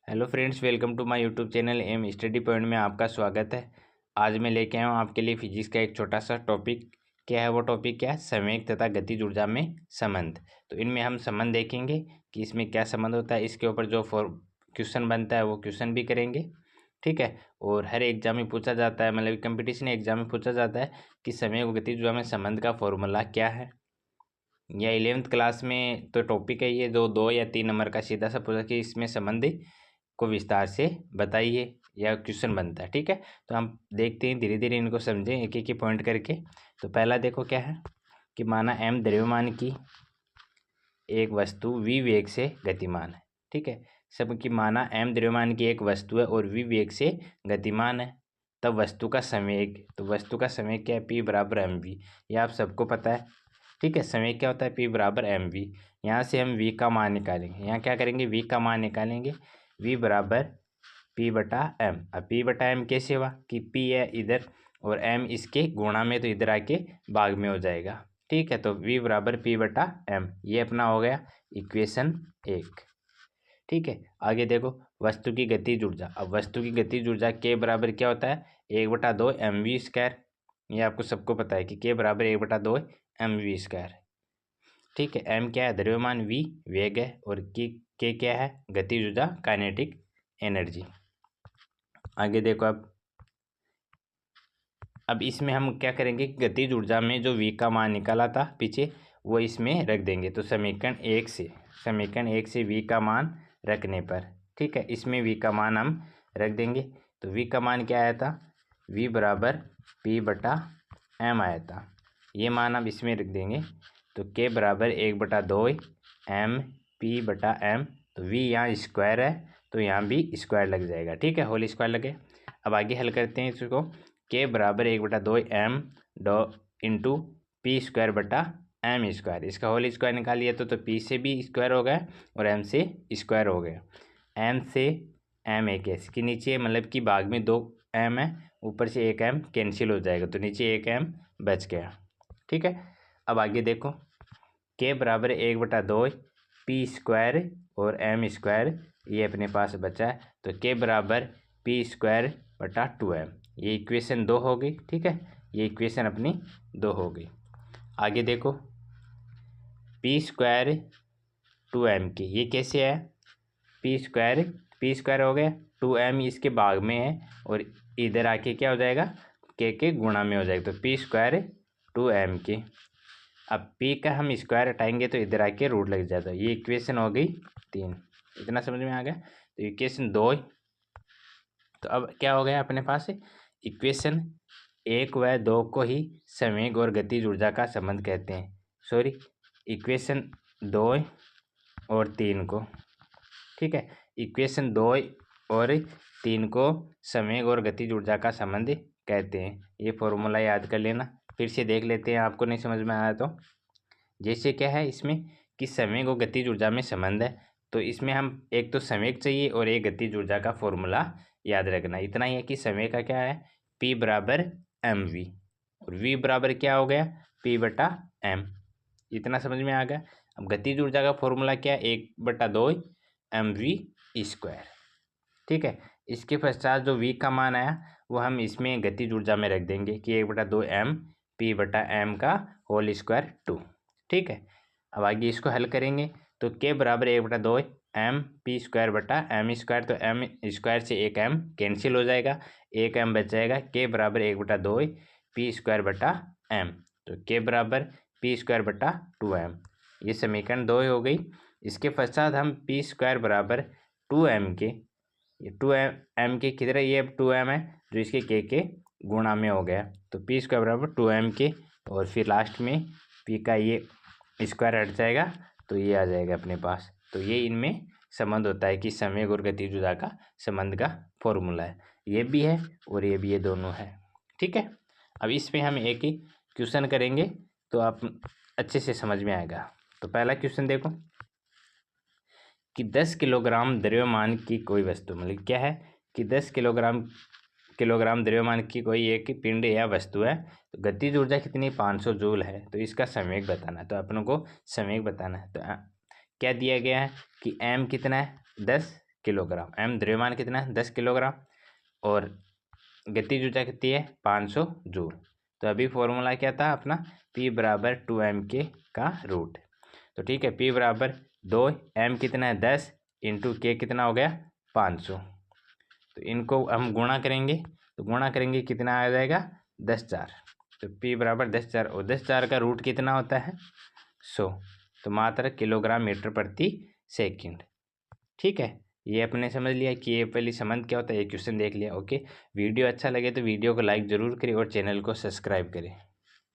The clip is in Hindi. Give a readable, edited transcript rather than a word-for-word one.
Hello friends, welcome to my YouTube channel M Study Point में आपका स्वागत है। आज मैं लेके आया हूँ आपके लिए फिजिक्स का एक छोटा सा टॉपिक। क्या है वो टॉपिक? क्या है? संवेग तथा गतिज ऊर्जा में संबंध। तो इनमें हम संबंध देखेंगे कि इसमें क्या संबंध होता है। इसके ऊपर जो क्वेश्चन बनता है वो क्वेश्चन भी करेंगे, ठीक है। और हर एग्जाम में पूछा जाता है, मतलब कंपटीशन एग्जाम में पूछा जाता है कि संवेग और गतिज ऊर्जा में संबंध का फॉर्मूला क्या है। या 11th क्लास में तो टॉपिक है ये, जो 2 या 3 नंबर का सीधा सा पूछा कि इसमें संबंध को विस्तार से बताइए, या क्वेश्चन बनता है, ठीक है। तो हम देखते हैं, धीरे धीरे इनको समझें एक एक पॉइंट करके। तो पहला देखो क्या है कि माना m द्रव्यमान की एक वस्तु v वेग से गतिमान है, ठीक है। सब की माना m द्रव्यमान की एक वस्तु है और v वेग से गतिमान है, तब वस्तु का संवेग, तो वस्तु का संवेग क्या है? p बराबर mv। यह आप सबको पता है, ठीक है। संवेग क्या होता है? p बराबर mv। यहाँ से हम v का मान निकालेंगे। यहाँ क्या करेंगे? v का मान निकालेंगे। v बराबर p बटा m। अब p बटा m कैसे हुआ कि p है इधर और m इसके गुणा में, तो इधर आके भाग में हो जाएगा, ठीक है। तो v बराबर p बटा m, ये अपना हो गया इक्वेशन 1, ठीक है। आगे देखो वस्तु की गतिज ऊर्जा। अब वस्तु की गतिज ऊर्जा के बराबर क्या होता है? 1/2 mv²। ये आपको सबको पता है कि के बराबर 1/2 mv², ठीक है। m क्या है? द्रव्यमान, v वेग है, और के क्या है? गतिज ऊर्जा, काइनेटिक एनर्जी। आगे देखो अब इसमें हम क्या करेंगे? गतिज ऊर्जा में जो v का मान निकाला था पीछे, वो इसमें रख देंगे। तो समीकरण 1 से v का मान रखने पर, ठीक है, इसमें v का मान हम रख देंगे। तो v का मान क्या आया था? v बराबर p बटा m आया था। ये मान हम इसमें रख देंगे। तो k बराबर 1/2 m p बटा m। तो v यहाँ स्क्वायर है तो यहाँ भी स्क्वायर लग जाएगा, ठीक है, होल स्क्वायर लगे। अब आगे हल करते हैं इसको। k बराबर 1/2 m इंटू p² बटा m²। इसका होल स्क्वायर निकालिए तो p से भी स्क्वायर हो गया और m से स्क्वायर हो गया। m से m एक है, इसके नीचे मतलब कि भाग में 2 m है, ऊपर से 1 m कैंसिल हो जाएगा, तो नीचे 1 m बच गया, ठीक है। अब आगे देखो k बराबर 1/2 p² और m², ये अपने पास बचा है। तो k बराबर p² बटा 2m, ये इक्वेशन 2 हो गई, ठीक है। ये इक्वेशन अपनी 2 हो गई। आगे देखो p² 2m की, ये कैसे है? p² हो गया, 2m इसके भाग में है और इधर आके क्या हो जाएगा? के गुणा में हो जाएगा। तो p² 2m की। अब p का हम स्क्वायर हटाएंगे तो इधर आके रूट लग जाता है। ये इक्वेशन हो गई 3। इतना समझ में आ गया? तो इक्वेशन 2। तो अब क्या हो गया अपने पास? इक्वेशन 1 व 2 को ही संवेग और गतिज ऊर्जा का संबंध कहते हैं। सॉरी, इक्वेशन 2 और 3 को, ठीक है, इक्वेशन 2 और 3 को संवेग और गतिज ऊर्जा का संबंध कहते हैं। ये फॉर्मूला याद कर लेना। फिर से देख लेते हैं, आपको नहीं समझ में आया तो। जैसे क्या है इसमें कि संवेग और गतिज ऊर्जा में संबंध है, तो इसमें हम एक तो संवेग चाहिए और एक गतिज ऊर्जा का फॉर्मूला याद रखना। इतना ही है कि संवेग का क्या है? p बराबर mv, और v बराबर क्या हो गया? p बटा m। इतना समझ में आ गया। अब गतिज ऊर्जा का फॉर्मूला क्या है? 1/2 mv², ठीक है। इसके पश्चात जो v का मान आया वो हम इसमें गतिज ऊर्जा में रख देंगे कि 1/2 m p बटा m का होल स्क्वायर 2, ठीक है। अब आगे इसको हल करेंगे तो k बराबर 1/2 m p² बटा m²। तो m² से 1 m कैंसिल हो जाएगा, 1 m बच जाएगा। k बराबर 1/2 p² बटा m। तो k बराबर p² बटा 2m, ये समीकरण 2 हो गई। इसके पश्चात हम p² बराबर 2m के, ये 2m के किधर है? ये 2m है जो इसके के गुणा में हो गया। तो p² बराबर 2m के, और फिर लास्ट में p का ये स्क्वायर हट जाएगा तो ये आ जाएगा अपने पास। तो ये इनमें संबंध होता है कि संवेग और गतिज ऊर्जा का संबंध का फॉर्मूला है। ये भी है और ये भी, ये दोनों है, ठीक है। अब इसमें हम एक ही क्वेश्चन करेंगे तो आप अच्छे से समझ में आएगा। तो पहला क्वेश्चन देखो कि 10 किलोग्राम द्रव्यमान की कोई वस्तु, मतलब क्या है कि 10 किलोग्राम द्रव्यमान की कोई एक पिंड या वस्तु है, तो गतिज ऊर्जा कितनी? 500 जूल है। तो इसका संवेग बताना है, तो अपनों को संवेग बताना है। तो क्या दिया गया है कि m कितना है? 10 किलोग्राम। m द्रव्यमान कितना है 10 किलोग्राम और गतिज ऊर्जा कितनी है 500 जूल। तो अभी फॉर्मूला क्या था अपना P बराबर 2mk का रूट। तो ठीक है P बराबर 2, m कितना है 10 इंटू k कितना हो गया 500। तो इनको हम गुणा करेंगे तो गुणा करेंगे कितना आ जाएगा 10×4। तो P बराबर 10×4 और 10×4 का रूट कितना होता है 100। तो मात्रा किलोग्राम मीटर प्रति सेकंड। ठीक है ये अपने समझ लिया कि ये पहली संबंध क्या होता है, ये क्वेश्चन देख लिया। ओके वीडियो अच्छा लगे तो वीडियो को लाइक ज़रूर करें और चैनल को सब्सक्राइब करें।